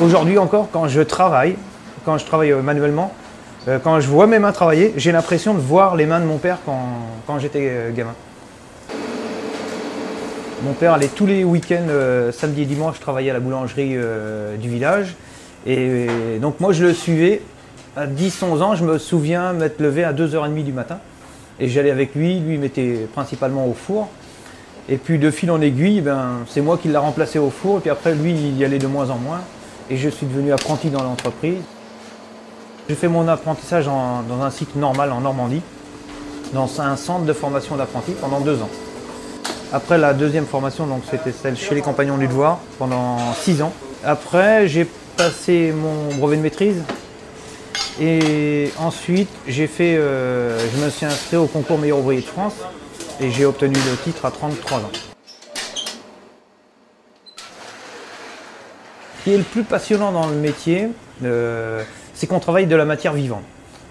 Aujourd'hui encore, quand je travaille manuellement, quand je vois mes mains travailler, j'ai l'impression de voir les mains de mon père quand j'étais gamin. Mon père allait tous les week-ends, samedi et dimanche, travailler à la boulangerie du village. Et donc moi je le suivais. À 10-11 ans, je me souviens m'être levé à 2h30 du matin. Et j'allais avec lui, lui il mettait principalement au four. Et puis de fil en aiguille, c'est moi qui l'ai remplacé au four. Et puis après, lui, il y allait de moins en moins. Et je suis devenu apprenti dans l'entreprise. J'ai fait mon apprentissage dans un cycle normal en Normandie, dans un centre de formation d'apprentis pendant 2 ans. Après la deuxième formation, donc c'était celle chez les Compagnons du Devoir pendant 6 ans. Après, j'ai passé mon brevet de maîtrise. Et ensuite, je me suis inscrit au concours meilleur ouvrier de France et j'ai obtenu le titre à 33 ans. Ce qui est le plus passionnant dans le métier, c'est qu'on travaille de la matière vivante.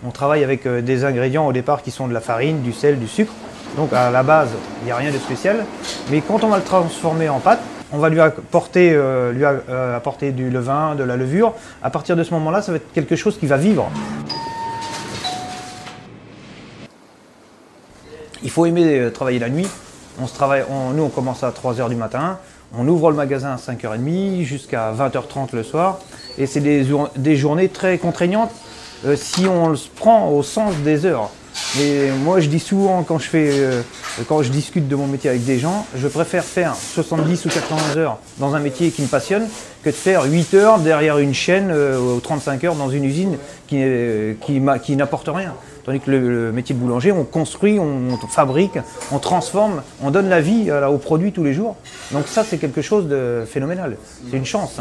On travaille avec des ingrédients au départ qui sont de la farine, du sel, du sucre. Donc à la base, il n'y a rien de spécial. Mais quand on va le transformer en pâte, on va lui apporter du levain, de la levure. À partir de ce moment-là, ça va être quelque chose qui va vivre. Il faut aimer travailler la nuit. Nous, on commence à 3h du matin. On ouvre le magasin à 5h30 jusqu'à 20h30 le soir. Et c'est des journées très contraignantes si on se prend au sens des heures. Mais moi, je dis souvent, quand je discute de mon métier avec des gens, je préfère faire 70 ou 80 heures dans un métier qui me passionne que de faire 8 heures derrière une chaîne ou 35 heures dans une usine qui n'apporte rien. Tandis que le métier de boulanger, on construit, on fabrique, on transforme, on donne la vie au produit tous les jours. Donc ça, c'est quelque chose de phénoménal. C'est une chance.